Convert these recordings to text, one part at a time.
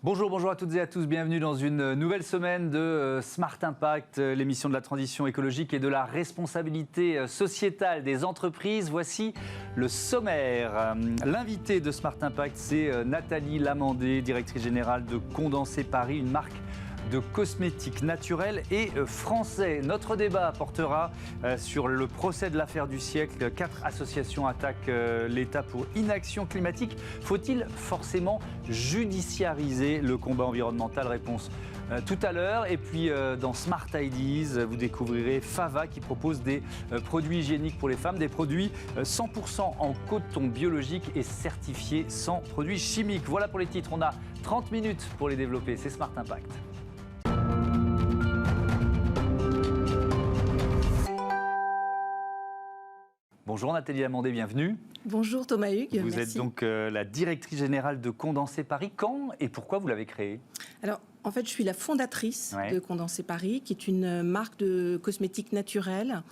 Bonjour, bonjour à toutes et à tous, bienvenue dans une nouvelle semaine de Smart Impact, l'émission de la transition écologique et de la responsabilité sociétale des entreprises. Voici le sommaire. L'invité de Smart Impact, c'est Nathalie Lamandé, directrice générale de Condensé Paris, une marque de cosmétiques naturels et français. Notre débat portera sur le procès de l'affaire du siècle. 4 associations attaquent l'État pour inaction climatique. Faut-il forcément judiciariser le combat environnemental? Réponse tout à l'heure. Et puis dans Smart Ideas, vous découvrirez Fava qui propose des produits hygiéniques pour les femmes, des produits 100% en coton biologique et certifiés sans produits chimiques. Voilà pour les titres. On a 30 minutes pour les développer. C'est Smart Impact. Bonjour Nathalie Lamandé, bienvenue. Bonjour Thomas Hugues. Vous êtes donc la directrice générale de Condensé Paris. Quand et pourquoi vous l'avez créée? Alors, en fait, je suis la fondatrice de Condensé Paris, qui est une marque de cosmétiques naturels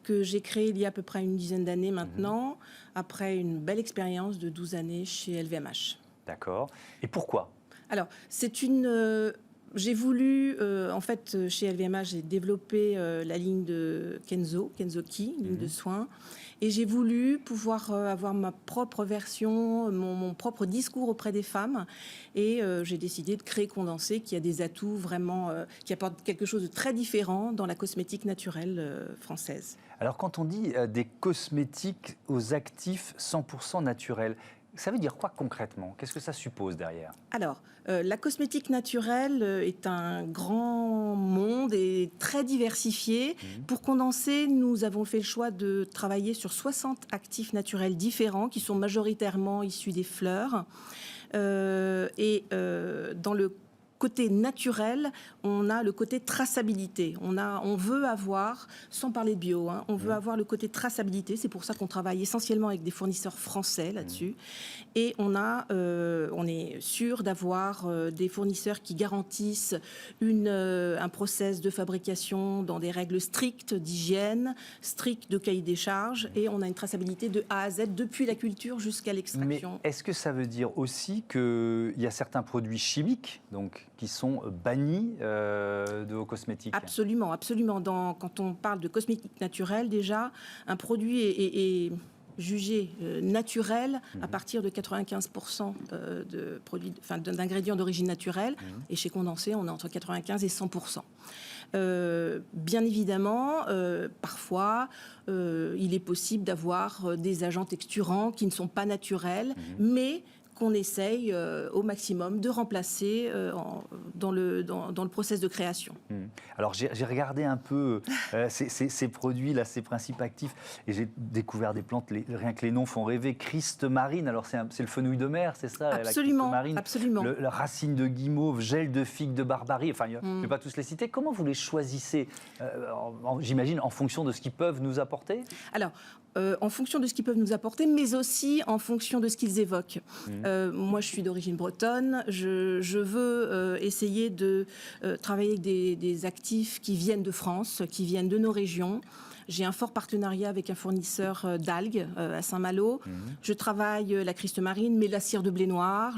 que j'ai créée il y a à peu près une dizaine d'années maintenant, après une belle expérience de 12 années chez LVMH. D'accord. Et pourquoi? Alors, c'est une... J'ai voulu, en fait, chez LVMH, j'ai développé la ligne de Kenzo Key, ligne de soins. Et j'ai voulu pouvoir avoir ma propre version, mon propre discours auprès des femmes. Et j'ai décidé de créer Condensé, qui a des atouts vraiment, qui apporte quelque chose de très différent dans la cosmétique naturelle française. Alors, quand on dit des cosmétiques aux actifs 100% naturels, ça veut dire quoi concrètement? Qu'est-ce que ça suppose derrière? Alors, la cosmétique naturelle est un grand monde et très diversifié. Pour Condensé, nous avons fait le choix de travailler sur 60 actifs naturels différents qui sont majoritairement issus des fleurs. Dans le côté naturel, on a le côté traçabilité. On veut avoir, sans parler de bio, on veut avoir le côté traçabilité. C'est pour ça qu'on travaille essentiellement avec des fournisseurs français là-dessus. Et on est sûr d'avoir des fournisseurs qui garantissent un process de fabrication dans des règles strictes d'hygiène, strictes de cahier des charges. Et on a une traçabilité de A à Z depuis la culture jusqu'à l'extraction. Mais est-ce que ça veut dire aussi qu'il y a certains produits chimiques, donc qui sont bannis de vos cosmétiques? Absolument, absolument. Quand on parle de cosmétiques naturels, déjà, un produit est jugé naturel à partir de 95% d'ingrédients d'origine naturelle. Et chez Condensé, on est entre 95 et 100%. Bien évidemment, parfois, il est possible d'avoir des agents texturants qui ne sont pas naturels, mais qu'on essaye au maximum de remplacer dans le process de création. Alors j'ai regardé un peu ces produits-là, ces principes actifs, et j'ai découvert des plantes, rien que les noms font rêver. Christ marine, alors c'est le fenouil de mer, c'est ça? Absolument, la marine, absolument. La racine de guimauve, gel de figue de barbarie, enfin je ne vais pas tous les citer. Comment vous les choisissez? J'imagine en fonction de ce qu'ils peuvent nous apporter? Alors, en fonction de ce qu'ils peuvent nous apporter, mais aussi en fonction de ce qu'ils évoquent. Moi, je suis d'origine bretonne. Je veux essayer de travailler avec des actifs qui viennent de France, qui viennent de nos régions. J'ai un fort partenariat avec un fournisseur d'algues à Saint-Malo. Je travaille la Christ marine, mais la cire de blé noir.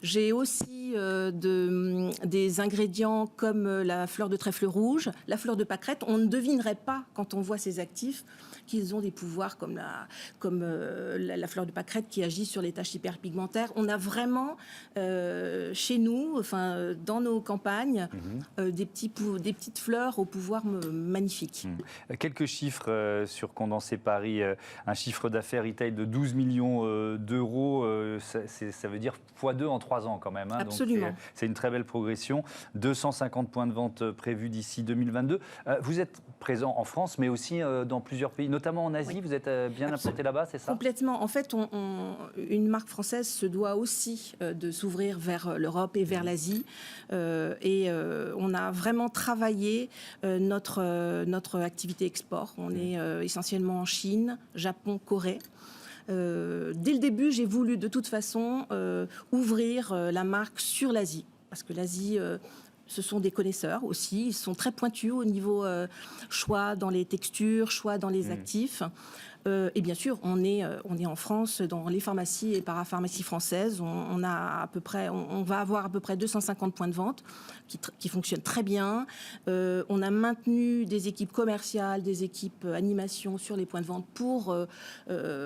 J'ai aussi des ingrédients comme la fleur de trèfle rouge, la fleur de pâquerette. On ne devinerait pas, quand on voit ces actifs, qu'ils ont des pouvoirs comme la fleur de pâquerette qui agit sur les taches hyperpigmentaires. On a vraiment chez nous, dans nos campagnes, des petites fleurs au pouvoir magnifique. Quelques chiffres sur Condensé Paris. Un chiffre d'affaires retail de 12 millions d'euros, ça veut dire x2 en 3 ans quand même. Absolument. Donc, c'est une très belle progression. 250 points de vente prévus d'ici 2022. Vous êtes présent en France, mais aussi dans plusieurs pays, notamment en Asie. Oui. Vous êtes bien implanté là-bas, c'est ça? Complètement. En fait, une marque française se doit aussi de s'ouvrir vers l'Europe et vers l'Asie. On a vraiment travaillé notre activité export. On est essentiellement en Chine, Japon, Corée. Dès le début, j'ai voulu de toute façon ouvrir la marque sur l'Asie. Parce que l'Asie... ce sont des connaisseurs aussi, ils sont très pointus au niveau choix dans les textures, choix dans les actifs. Et bien sûr, on est en France, dans les pharmacies et parapharmacies françaises. On va avoir à peu près 250 points de vente qui fonctionnent très bien. On a maintenu des équipes commerciales, des équipes animation sur les points de vente pour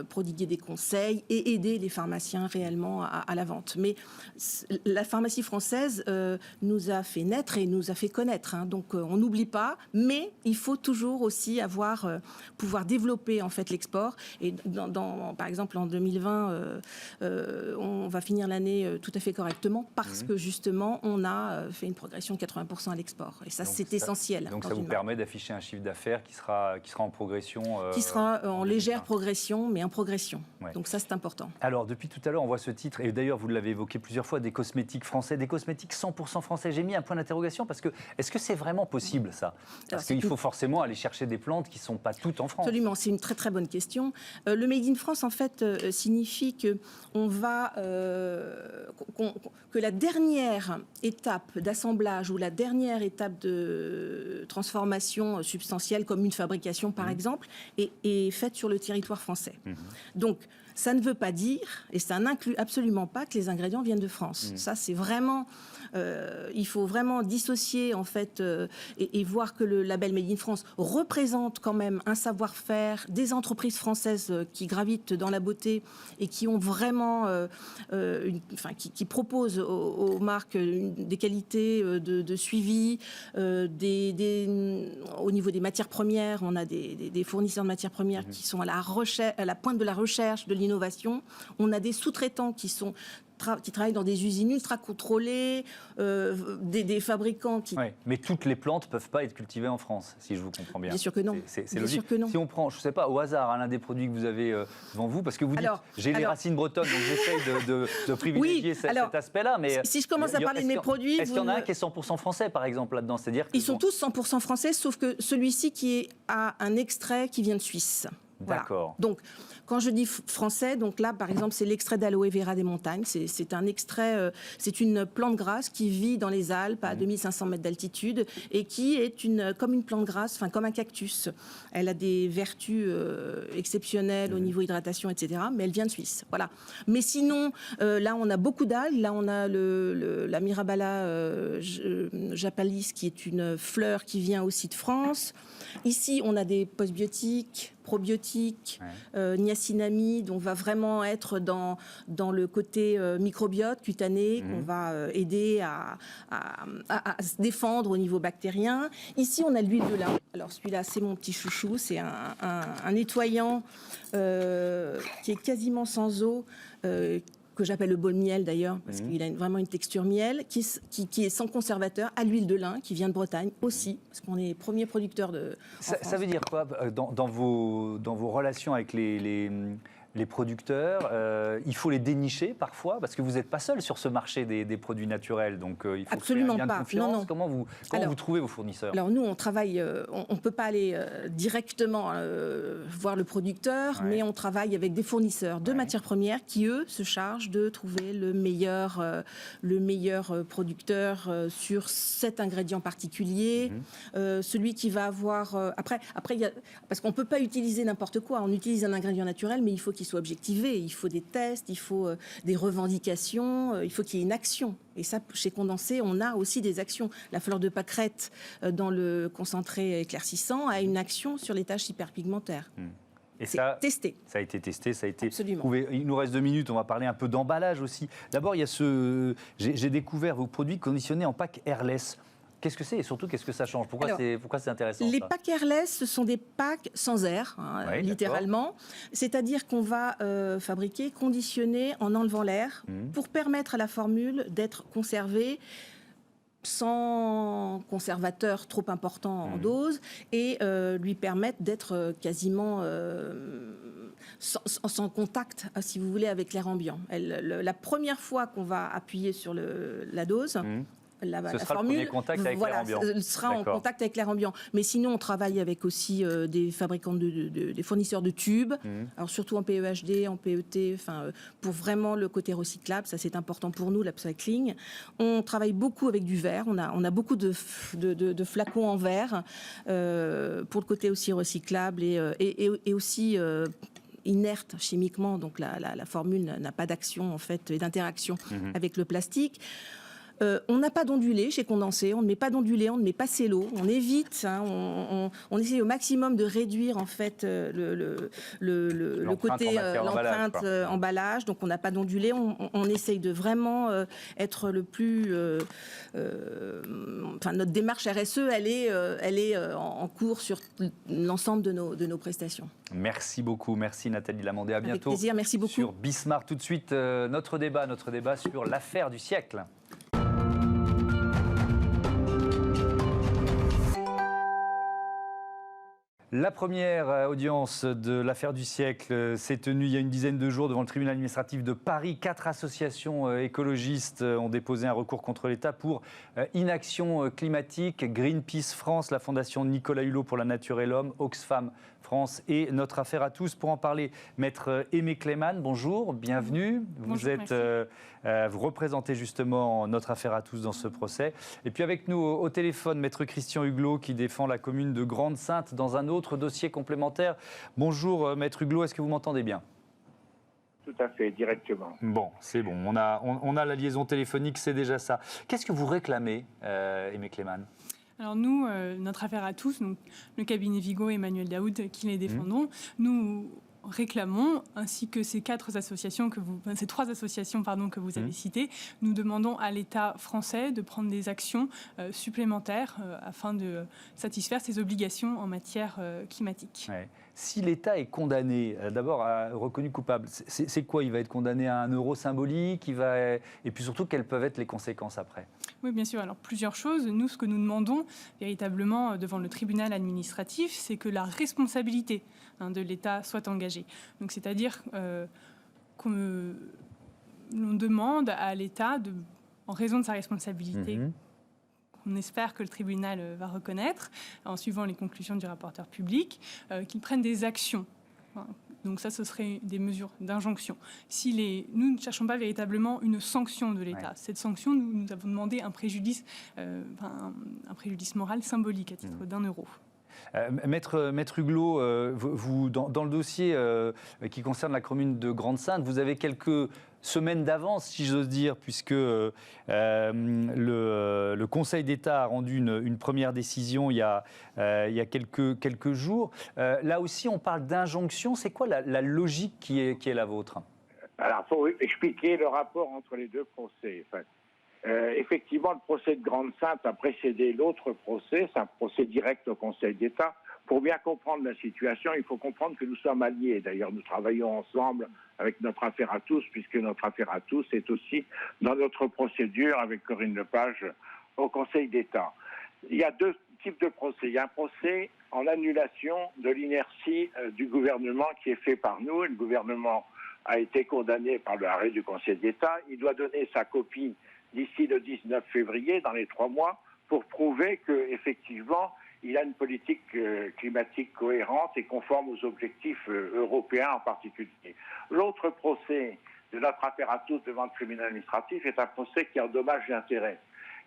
prodiguer des conseils et aider les pharmaciens réellement à la vente. Mais la pharmacie française nous a fait naître et nous a fait connaître. Donc on n'oublie pas, mais il faut toujours aussi pouvoir développer en fait l'export. Et par exemple en 2020, on va finir l'année tout à fait correctement parce que justement on a fait une progression de 80% à l'export. Et ça, c'est essentiel. Donc ça vous permet d'afficher un chiffre d'affaires qui sera en progression. Qui sera en légère progression, mais en progression. Ouais. Donc ça, c'est important. Alors depuis tout à l'heure, on voit ce titre, et d'ailleurs vous l'avez évoqué plusieurs fois, des cosmétiques français, des cosmétiques 100% français. J'ai mis un point d'interrogation parce que est-ce que c'est vraiment possible ça? Parce qu'il faut forcément aller chercher des plantes qui ne sont pas toutes en France. Absolument, c'est une très très bonne question. Le Made in France, en fait, signifie que que la dernière étape d'assemblage ou la dernière étape de transformation substantielle, comme une fabrication par exemple, est faite sur le territoire français. Donc, ça ne veut pas dire, et ça n'inclut absolument pas que les ingrédients viennent de France. Ça, c'est vraiment... il faut vraiment dissocier en fait et voir que le label Made in France représente quand même un savoir-faire des entreprises françaises qui gravitent dans la beauté et qui ont vraiment, qui proposent aux marques des qualités de suivi, au niveau des matières premières, on a des fournisseurs de matières premières qui sont à la pointe de la recherche, de l'innovation. On a des sous-traitants qui travaillent dans des usines ultra contrôlées, des fabricants qui... Oui, mais toutes les plantes ne peuvent pas être cultivées en France, si je vous comprends bien. Bien sûr que non. C'est logique. Sûr que non. Si on prend, je ne sais pas, au hasard, l'un des produits que vous avez devant vous, parce que vous dites, j'ai les racines bretonnes, donc j'essaie de privilégier cet aspect-là. Mais si je commence à parler de mes produits... Est-ce qu'il y en a un qui est 100% français, par exemple, là-dedans? C'est-à-dire Ils sont tous 100% français, sauf que celui-ci qui a un extrait qui vient de Suisse. D'accord. Voilà. Donc, quand je dis français, donc là, par exemple, c'est l'extrait d'aloe vera des montagnes. C'est un extrait, c'est une plante grasse qui vit dans les Alpes à 2500 mètres d'altitude et qui est comme une plante grasse, comme un cactus. Elle a des vertus exceptionnelles au niveau hydratation, etc. Mais elle vient de Suisse. Voilà. Mais sinon, là, on a beaucoup d'algues. Là, on a la Mirabella japalis, qui est une fleur qui vient aussi de France. Ici, on a des postbiotiques, probiotiques, niacinamide. On va vraiment être dans le côté microbiote cutané qu'on va aider à se défendre au niveau bactérien. Ici, on a l'huile de lin. Alors celui-là, c'est mon petit chouchou. C'est un nettoyant qui est quasiment sans eau, que j'appelle le bol miel d'ailleurs, parce qu'il a vraiment une texture miel, qui est sans conservateur, à l'huile de lin, qui vient de Bretagne aussi, parce qu'on est premier producteur de... Ça veut dire quoi dans vos relations avec les producteurs, il faut les dénicher parfois, parce que vous n'êtes pas seul sur ce marché des produits naturels, donc il faut absolument créer un lien pas. de confiance. Non. Comment vous trouvez vos fournisseurs? Alors nous, on travaille, on ne peut pas aller directement voir le producteur, mais on travaille avec des fournisseurs de matières premières qui, eux, se chargent de trouver le meilleur producteur sur cet ingrédient particulier, celui qui va avoir... Après, parce qu'on ne peut pas utiliser n'importe quoi, on utilise un ingrédient naturel, mais il faut qu'il soit objectivé, il faut des tests, il faut des revendications, il faut qu'il y ait une action. Et ça, chez Condensé, on a aussi des actions. La fleur de pâquerette dans le concentré éclaircissant a une action sur les taches hyperpigmentaires. Et ça, testé. Ça a été testé, ça a été Absolument. prouvé. Il nous reste 2 minutes, on va parler un peu d'emballage aussi. D'abord, il y a j'ai découvert vos produits conditionnés en pack airless. Qu'est-ce que c'est et surtout qu'est-ce que ça change? Pourquoi c'est intéressant? Les packs airless, ce sont des packs sans air, littéralement. C'est-à-dire qu'on va fabriquer, conditionner en enlevant l'air pour permettre à la formule d'être conservée sans conservateur trop important en dose et lui permettre d'être quasiment sans contact, si vous voulez, avec l'air ambiant. La première fois qu'on va appuyer sur la dose... La formule, le premier contact avec l'air ambiant. Sera en contact avec l'air ambiant. Mais sinon, on travaille avec aussi des fabricants, des fournisseurs de tubes, alors surtout en PEHD, en PET, pour vraiment le côté recyclable. Ça, c'est important pour nous, l'upcycling. On travaille beaucoup avec du verre. On a beaucoup de flacons en verre pour le côté aussi recyclable et aussi inerte chimiquement, donc la formule n'a pas d'action en fait et d'interaction avec le plastique. On n'a pas d'ondulé chez Condensé, on ne met pas d'ondulé, on ne met pas cello, on évite, on essaye au maximum de réduire en fait le côté l'empreinte emballage, donc on n'a pas d'ondulé, on essaye de vraiment être le plus... notre démarche RSE, elle est en cours sur l'ensemble de nos prestations. Merci beaucoup, merci Nathalie Lamandé, à bientôt. Avec plaisir, merci beaucoup. Sur Bismarck, tout de suite, notre débat sur l'affaire du siècle. La première audience de l'affaire du siècle s'est tenue il y a une dizaine de jours devant le tribunal administratif de Paris. 4 associations écologistes ont déposé un recours contre l'État pour inaction climatique. Greenpeace France, la Fondation Nicolas Hulot pour la nature et l'homme, Oxfam France et Notre Affaire à tous. Pour en parler, Maître Aimé Clément, bonjour, bienvenue. Bonjour, Vous représentez justement Notre Affaire à tous dans ce procès. Et puis avec nous au téléphone, Maître Christian Huglot qui défend la commune de Grande-Synthe dans un autre dossier complémentaire. Bonjour Maître Huglot, est-ce que vous m'entendez bien ? Tout à fait, directement. Bon, c'est bon, on a la liaison téléphonique, c'est déjà ça. Qu'est-ce que vous réclamez, Aimé Clément ? Alors nous, notre affaire à tous, donc le cabinet Vigo et Emmanuel Daoud qui les défendront, nous réclamons, ainsi que ces trois associations que vous avez citées, nous demandons à l'État français de prendre des actions supplémentaires afin de satisfaire ses obligations en matière climatique. Ouais. Si l'État est condamné, d'abord reconnu coupable, c'est quoi ? Il va être condamné à 1 euro symbolique, et puis surtout, quelles peuvent être les conséquences après ? Oui, bien sûr. Alors, plusieurs choses. Nous, ce que nous demandons véritablement devant le tribunal administratif, c'est que la responsabilité de l'État soit engagée. Donc, c'est-à-dire qu'on demande à l'État, en raison de sa responsabilité, on espère que le tribunal va reconnaître, en suivant les conclusions du rapporteur public, qu'il prenne des actions. Donc ça, ce serait des mesures d'injonction. Nous ne cherchons pas véritablement une sanction de l'État. Ouais. Cette sanction, nous avons demandé un préjudice moral symbolique à titre d'1 euro. Maître Huglot, vous, dans le dossier qui concerne la commune de Grande-Synthe, vous avez quelques semaines d'avance, si j'ose dire, puisque le Conseil d'État a rendu une première décision il y a quelques jours. Là aussi, on parle d'injonction. C'est quoi la logique qui est la vôtre ? Alors, il faut expliquer le rapport entre les deux procès. Enfin, effectivement, le procès de Grande-Synthe a précédé l'autre procès, c'est un procès direct au Conseil d'État. Pour bien comprendre la situation, il faut comprendre que nous sommes alliés. D'ailleurs, nous travaillons ensemble avec Notre Affaire à tous, puisque Notre Affaire à tous est aussi dans notre procédure avec Corinne Lepage au Conseil d'État. Il y a 2 types de procès. Il y a un procès en annulation de l'inertie du gouvernement qui est fait par nous. Le gouvernement a été condamné par l'arrêt du Conseil d'État. Il doit donner sa copie d'ici le 19 février, dans les 3 mois, pour prouver qu'effectivement, il a une politique climatique cohérente et conforme aux objectifs européens en particulier. L'autre procès de Notre Affaire à tous devant le tribunal administratif est un procès qui est en dommages et intérêts.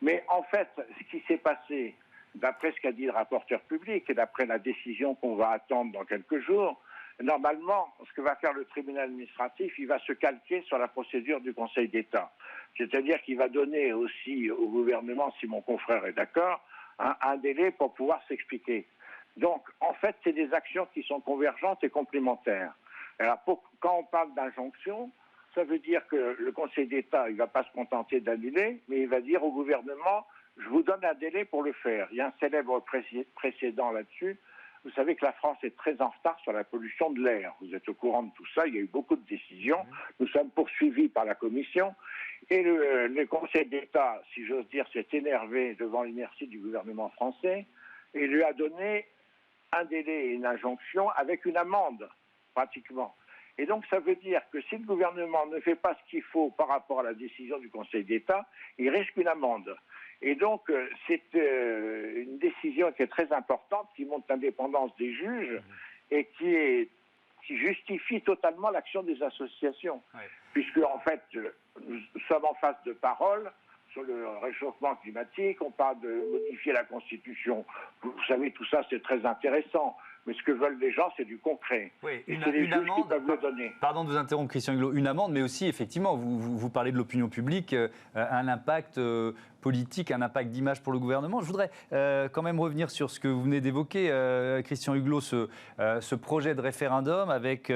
Mais en fait, ce qui s'est passé, d'après ce qu'a dit le rapporteur public et d'après la décision qu'on va attendre dans quelques jours, normalement, ce que va faire le tribunal administratif, il va se calquer sur la procédure du Conseil d'État. C'est-à-dire qu'il va donner aussi au gouvernement, si mon confrère est d'accord, un délai pour pouvoir s'expliquer. Donc, en fait, c'est des actions qui sont convergentes et complémentaires. Alors, quand on parle d'injonction, ça veut dire que le Conseil d'État, il ne va pas se contenter d'annuler, mais il va dire au gouvernement, je vous donne un délai pour le faire. Il y a un célèbre précédent là-dessus. Vous savez que la France est très en retard sur la pollution de l'air. Vous êtes au courant de tout ça, il y a eu beaucoup de décisions. Nous sommes poursuivis par la Commission. Et le Conseil d'État, si j'ose dire, s'est énervé devant l'inertie du gouvernement français et lui a donné un délai et une injonction avec une amende, pratiquement. Et donc, ça veut dire que si le gouvernement ne fait pas ce qu'il faut par rapport à la décision du Conseil d'État, il risque une amende. Et donc, c'est une décision qui est très importante, qui montre l'indépendance des juges et qui justifie totalement l'action des associations. Oui. Puisque, en fait, nous sommes en face de paroles sur le réchauffement climatique, on parle de modifier la Constitution. Vous savez, tout ça, c'est très intéressant. Mais ce que veulent les gens, c'est du concret. Oui, et c'est les juges qui peuvent le donner. Pardon de vous interrompre, Christian Huguelot. Une amende, mais aussi, effectivement, vous parlez de l'opinion publique, un impact politique, un impact d'image pour le gouvernement. Je voudrais quand même revenir sur ce que vous venez d'évoquer, Christian Huguelot, ce projet de référendum avec,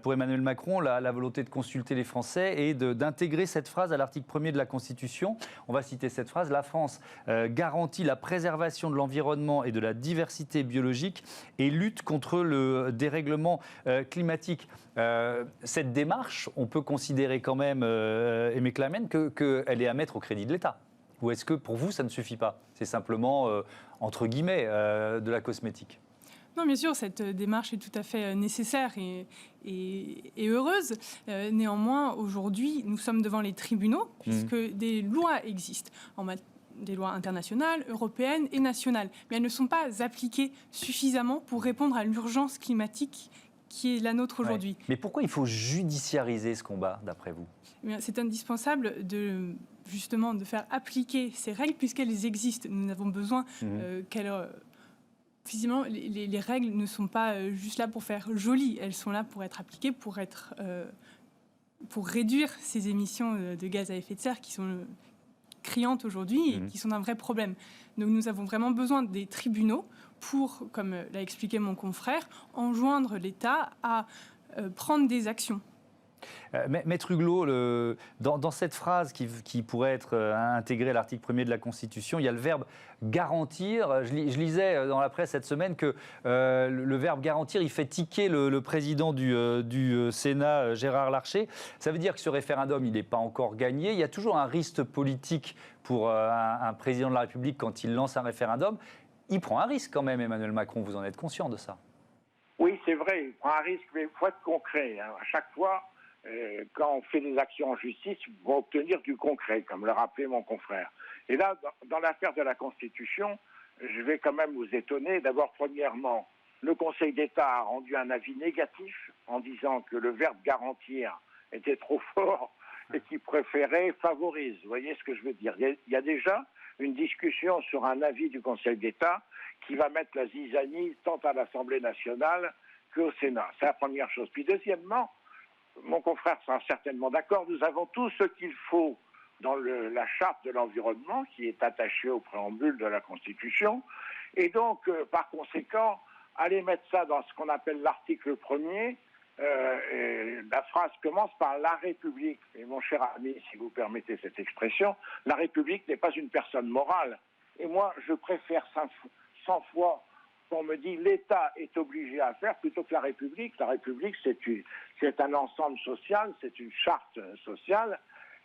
pour Emmanuel Macron, la volonté de consulter les Français et d'intégrer cette phrase à l'article 1er de la Constitution. On va citer cette phrase: la France garantit la préservation de l'environnement et de la diversité biologique et lutte contre le dérèglement climatique. Cette démarche, on peut considérer quand même, Aimé Clamène, qu'elle est à mettre au crédit de l'État. Ou est-ce que pour vous, ça ne suffit pas? C'est simplement, entre guillemets, de la cosmétique? Non, bien sûr, cette démarche est tout à fait nécessaire et heureuse. Néanmoins, aujourd'hui, nous sommes devant les tribunaux puisque des lois existent des lois internationales, européennes et nationales. Mais elles ne sont pas appliquées suffisamment pour répondre à l'urgence climatique qui est la nôtre aujourd'hui. Ouais. Mais pourquoi il faut judiciariser ce combat, d'après vous? C'est indispensable justement de faire appliquer ces règles puisqu'elles existent. Nous avons besoin qu'elles... Visiblement, les règles ne sont pas juste là pour faire joli. Elles sont là pour être appliquées, pour réduire ces émissions de gaz à effet de serre qui sont criantes aujourd'hui et qui sont un vrai problème. Donc nous avons vraiment besoin des tribunaux pour, comme l'a expliqué mon confrère, enjoindre l'État à prendre des actions. Maître Huguelot, dans cette phrase qui pourrait être intégrée à l'article 1er de la Constitution, il y a le verbe garantir. Je lisais dans la presse cette semaine que le verbe garantir, il fait tiquer le président du Sénat, Gérard Larcher. Ça veut dire que ce référendum, il n'est pas encore gagné. Il y a toujours un risque politique pour un président de la République quand il lance un référendum. Il prend un risque quand même, Emmanuel Macron, vous en êtes conscient de ça? Oui, c'est vrai, il prend un risque, mais il faut être concret. Hein. À chaque fois, quand on fait des actions en justice, il faut obtenir du concret, comme le rappelait mon confrère. Et là, dans l'affaire de la Constitution, je vais quand même vous étonner. D'abord, premièrement, le Conseil d'État a rendu un avis négatif en disant que le verbe garantir était trop fort et qu'il préférait favorise. Vous voyez ce que je veux dire? Il y a déjà une discussion sur un avis du Conseil d'État qui va mettre la zizanie tant à l'Assemblée nationale qu'au Sénat. C'est la première chose. Puis deuxièmement, mon confrère sera certainement d'accord, nous avons tout ce qu'il faut dans la charte de l'environnement qui est attachée au préambule de la Constitution. Et donc, par conséquent, aller mettre ça dans ce qu'on appelle l'article 1er, la phrase commence par la République. Et mon cher ami, si vous permettez cette expression, la République n'est pas une personne morale. Et moi, je préfère 100 fois qu'on me dit l'État est obligé à faire plutôt que la République. La République, c'est un ensemble social, c'est une charte sociale.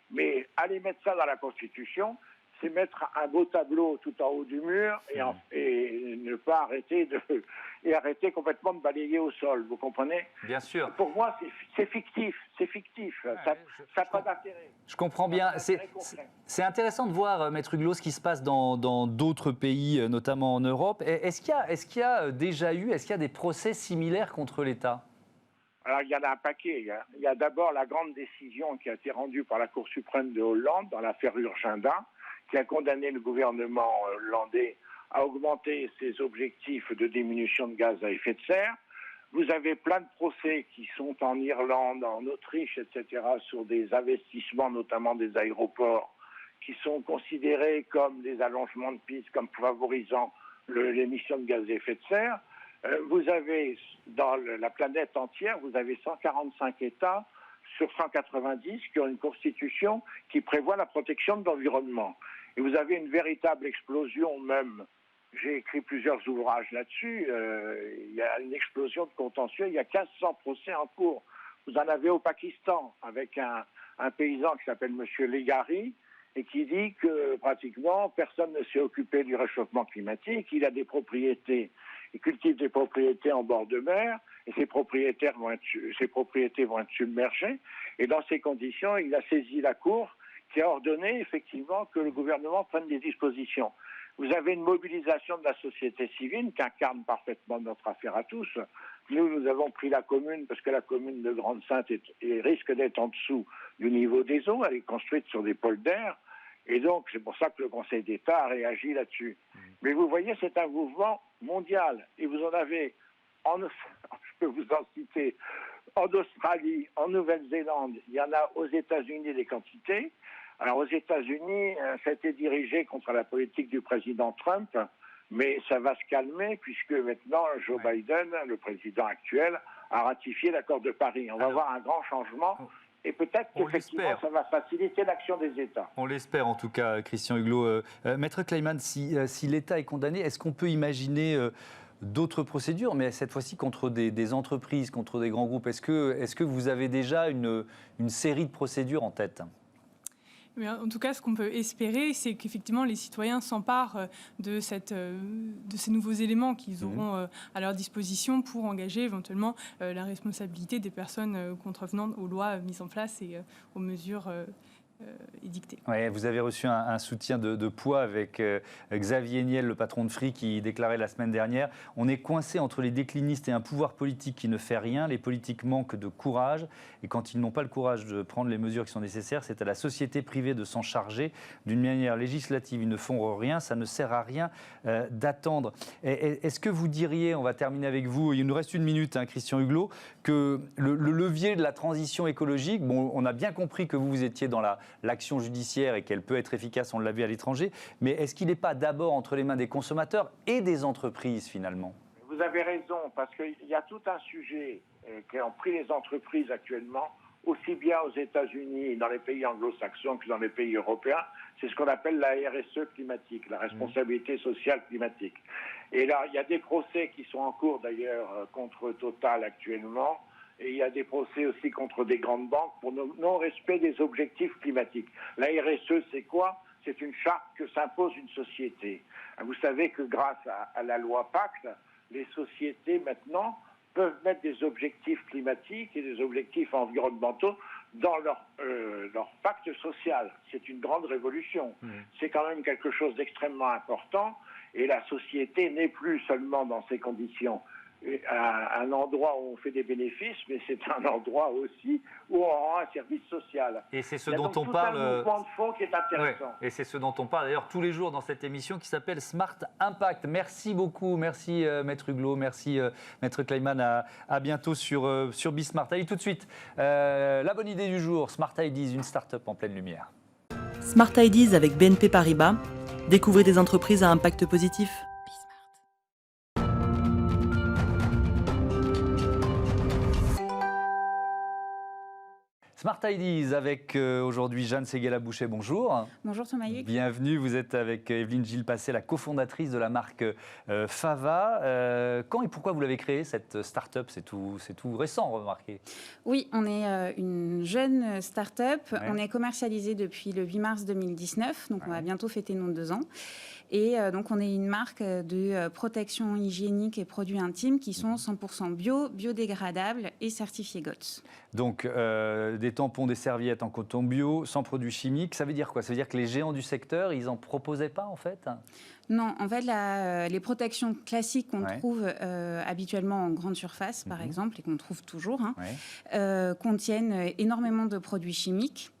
Mais aller mettre ça dans la Constitution, c'est mettre un beau tableau tout en haut du mur et ne pas arrêter complètement de balayer au sol, vous comprenez? Bien sûr. Pour moi, c'est fictif, ça n'a pas d'intérêt. Je comprends bien. C'est intéressant de voir, Maître Huguelot, ce qui se passe dans d'autres pays, notamment en Europe. Est-ce qu'il y a déjà eu, est-ce qu'il y a des procès similaires contre l'État? Alors, il y en a un paquet. Il y a d'abord la grande décision qui a été rendue par la Cour suprême de Hollande dans l'affaire Urgenda, qui a condamné le gouvernement hollandais à augmenter ses objectifs de diminution de gaz à effet de serre. Vous avez plein de procès qui sont en Irlande, en Autriche, etc., sur des investissements, notamment des aéroports, qui sont considérés comme des allongements de pistes, comme favorisant l'émission de gaz à effet de serre. Vous avez, dans la planète entière, vous avez 145 États sur 190 qui ont une constitution qui prévoit la protection de l'environnement. Et vous avez une véritable explosion même. J'ai écrit plusieurs ouvrages là-dessus. Il y a une explosion de contentieux. Il y a 1500 procès en cours. Vous en avez au Pakistan avec un paysan qui s'appelle M. Legari et qui dit que pratiquement personne ne s'est occupé du réchauffement climatique. Il a des propriétés. Il cultive des propriétés en bord de mer et ces propriétés vont être submergées. Et dans ces conditions, il a saisi la Cour qui a ordonné effectivement que le gouvernement prenne des dispositions. Vous avez une mobilisation de la société civile qui incarne parfaitement notre affaire à tous. Nous avons pris la commune parce que la commune de Grande-Synthe risque d'être en dessous du niveau des eaux. Elle est construite sur des polders. Et donc, c'est pour ça que le Conseil d'État a réagi là-dessus. Mais vous voyez, c'est un mouvement mondial. Et vous en avez je peux vous en citer, en Australie, en Nouvelle-Zélande, il y en a aux États-Unis des quantités. Alors aux États-Unis, ça a été dirigé contre la politique du président Trump, mais ça va se calmer puisque maintenant Joe Biden, le président actuel, a ratifié l'accord de Paris. On va voir un grand changement et peut-être qu'effectivement ça va faciliter l'action des États. On l'espère en tout cas, Christian Huguelot. Maître Kleiman, si l'État est condamné, est-ce qu'on peut imaginer d'autres procédures, mais cette fois-ci contre des entreprises, contre des grands groupes? Est-ce que vous avez déjà une série de procédures en tête? Mais en tout cas, ce qu'on peut espérer, c'est qu'effectivement les citoyens s'emparent de ces nouveaux éléments qu'ils auront à leur disposition pour engager éventuellement la responsabilité des personnes contrevenant aux lois mises en place et aux mesures édictées. Ouais, vous avez reçu un soutien de poids avec Xavier Niel, le patron de Free, qui déclarait la semaine dernière « On est coincé entre les déclinistes et un pouvoir politique qui ne fait rien. Les politiques manquent de courage. Et quand ils n'ont pas le courage de prendre les mesures qui sont nécessaires, c'est à la société privée de s'en charger. D'une manière législative, ils ne font rien. Ça ne sert à rien d'attendre. » Est-ce que vous diriez, on va terminer avec vous, il nous reste une minute, hein, Christian Huguelot, que le levier de la transition écologique, bon, on a bien compris que vous étiez dans l'action judiciaire et qu'elle peut être efficace, on l'a vu à l'étranger, mais est-ce qu'il n'est pas d'abord entre les mains des consommateurs et des entreprises finalement? Vous avez raison, parce qu'il y a tout un sujet qui ont pris les entreprises actuellement, aussi bien aux États-Unis, dans les pays anglo-saxons que dans les pays européens, c'est ce qu'on appelle la RSE climatique, la responsabilité sociale climatique. Et là, il y a des procès qui sont en cours d'ailleurs contre Total actuellement, et il y a des procès aussi contre des grandes banques pour non-respect des objectifs climatiques. La RSE, c'est quoi? C'est une charte que s'impose une société. Vous savez que grâce à la loi Pacte, les sociétés maintenant peuvent mettre des objectifs climatiques et des objectifs environnementaux dans leur pacte social. C'est une grande révolution. C'est quand même quelque chose d'extrêmement important et la société n'est plus seulement dans ces conditions un endroit où on fait des bénéfices, mais c'est un endroit aussi où on rend un service social. Et c'est ce dont on parle. C'est un mouvement de fond qui est intéressant. Ouais, et c'est ce dont on parle d'ailleurs tous les jours dans cette émission qui s'appelle Smart Impact. Merci beaucoup, merci Maître Huguelot, merci Maître Kleiman. À bientôt sur Bismart. Allez, tout de suite, la bonne idée du jour, Smart Ideas, une start-up en pleine lumière. Smart Ideas avec BNP Paribas. Découvrez des entreprises à impact positif. Smart Ideas avec aujourd'hui Jeanne Séguéla-Boucher, bonjour. Bonjour Thomas Hugues. Bienvenue, vous êtes avec Evelyne Gilles-Passé, la cofondatrice de la marque Fava. Quand et pourquoi vous l'avez créée cette start-up? C'est tout récent, remarquez. Oui, on est une jeune start-up. Ouais. On est commercialisé depuis le 8 mars 2019, donc on va bientôt fêter nos 2 ans. Et donc on est une marque de protection hygiénique et produits intimes qui sont 100% bio, biodégradables et certifiés GOTS. Donc des tampons, des serviettes en coton bio, sans produits chimiques, ça veut dire quoi? Ça veut dire que les géants du secteur, ils n'en proposaient pas en fait? Non, en fait, les protections classiques qu'on trouve habituellement en grande surface, par exemple, et qu'on trouve toujours, contiennent énormément de produits chimiques.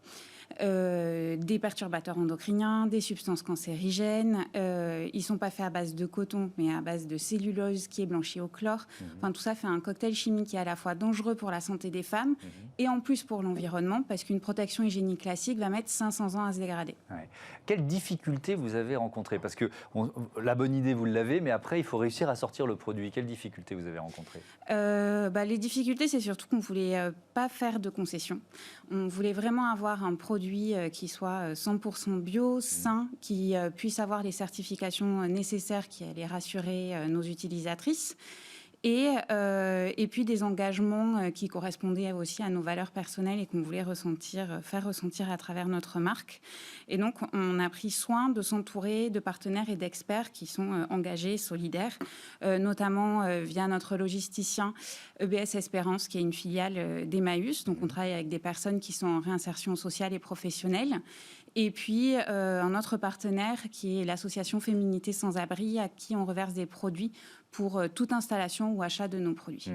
Des perturbateurs endocriniens, des substances cancérigènes. Ils ne sont pas faits à base de coton, mais à base de cellulose qui est blanchie au chlore. Enfin, tout ça fait un cocktail chimique qui est à la fois dangereux pour la santé des femmes et en plus pour l'environnement, parce qu'une protection hygiénique classique va mettre 500 ans à se dégrader. Ouais. Quelles difficultés vous avez rencontrées? Parce que la bonne idée, vous l'avez, mais après, il faut réussir à sortir le produit. Quelles difficultés vous avez rencontrées? Les difficultés, c'est surtout qu'on ne voulait pas faire de concessions. On voulait vraiment avoir un produit qui soit 100% bio, sain, qui puisse avoir les certifications nécessaires qui allaient rassurer nos utilisatrices. Et puis des engagements qui correspondaient aussi à nos valeurs personnelles et qu'on voulait faire ressentir à travers notre marque. Et donc, on a pris soin de s'entourer de partenaires et d'experts qui sont engagés, solidaires, notamment via notre logisticien EBS Espérance, qui est une filiale d'Emmaüs. Donc, on travaille avec des personnes qui sont en réinsertion sociale et professionnelle. Et puis, un autre partenaire qui est l'association Féminité Sans Abri, à qui on reverse des produits pour toute installation ou achat de nos produits.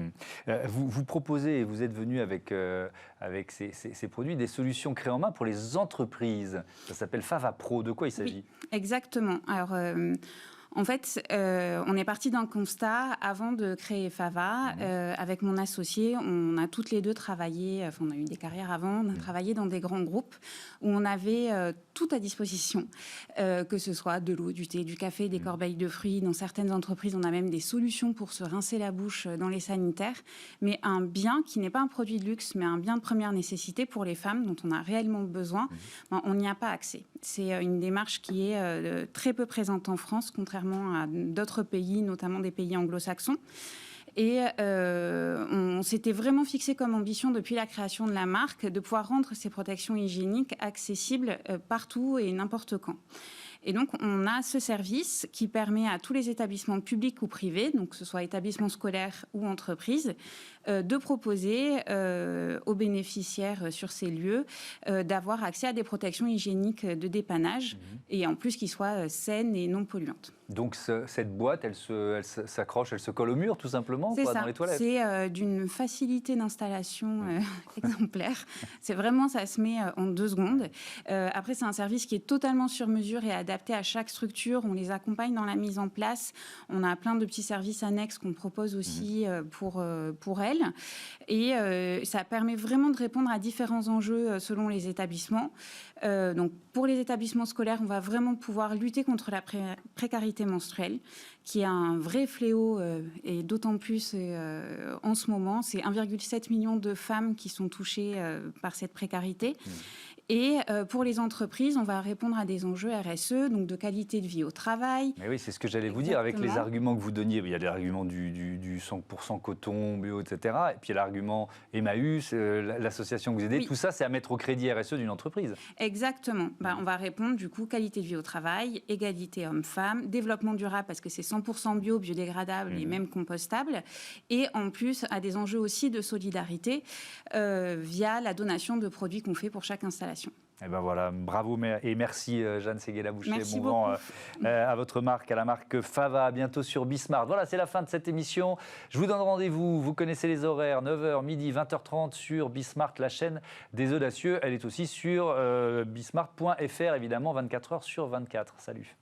Vous proposez, et vous êtes venu avec ces produits, des solutions créées en main pour les entreprises. Ça s'appelle Fava Pro. De quoi il s'agit? Oui, exactement. Alors, En fait, on est parti d'un constat avant de créer Fava. Avec mon associé, on a toutes les deux travaillé, on a eu des carrières avant, on a travaillé dans des grands groupes où on avait tout à disposition, que ce soit de l'eau, du thé, du café, des corbeilles de fruits. Dans certaines entreprises, on a même des solutions pour se rincer la bouche dans les sanitaires. Mais un bien qui n'est pas un produit de luxe, mais un bien de première nécessité pour les femmes dont on a réellement besoin, on n'y a pas accès. C'est une démarche qui est très peu présente en France, contrairement à d'autres pays, notamment des pays anglo-saxons. Et on s'était vraiment fixé comme ambition depuis la création de la marque de pouvoir rendre ces protections hygiéniques accessibles partout et n'importe quand. Et donc, on a ce service qui permet à tous les établissements publics ou privés, donc que ce soit établissements scolaires ou entreprises, de proposer aux bénéficiaires sur ces lieux d'avoir accès à des protections hygiéniques de dépannage et en plus qui soient saines et non polluantes. Donc cette boîte, elle s'accroche, elle se colle au mur tout simplement C'est quoi, ça. dans les toilettes. C'est d'une facilité d'installation exemplaire. C'est vraiment, ça se met en 2 secondes. Après, c'est un service qui est totalement sur mesure et adapté à chaque structure. On les accompagne dans la mise en place. On a plein de petits services annexes qu'on propose aussi pour elles. Et ça permet vraiment de répondre à différents enjeux selon les établissements. Donc, pour les établissements scolaires, on va vraiment pouvoir lutter contre la précarité menstruelle, qui est un vrai fléau, et d'autant plus en ce moment. C'est 1,7 million de femmes qui sont touchées par cette précarité. Et pour les entreprises, on va répondre à des enjeux RSE, donc de qualité de vie au travail. Mais oui, c'est ce que j'allais vous dire. Avec les arguments que vous donniez, il y a l'argument du 100% coton, bio, etc. Et puis il y a l'argument Emmaüs, l'association que vous aidez. Oui. Tout ça, c'est à mettre au crédit RSE d'une entreprise. Exactement. On va répondre du coup qualité de vie au travail, égalité homme-femme, développement durable parce que c'est 100% bio, biodégradable et même compostable. Et en plus, à des enjeux aussi de solidarité via la donation de produits qu'on fait pour chaque installation. Et ben voilà, bravo et merci Jeanne Séguéla-Boucher. Merci bon vent beaucoup. à votre marque, à la marque Fava, à bientôt sur Bismart. Voilà, c'est la fin de cette émission. Je vous donne rendez-vous, vous connaissez les horaires, 9h, midi, 20h30 sur Bismart, la chaîne des audacieux. Elle est aussi sur bismart.fr, évidemment, 24h sur 24. Salut.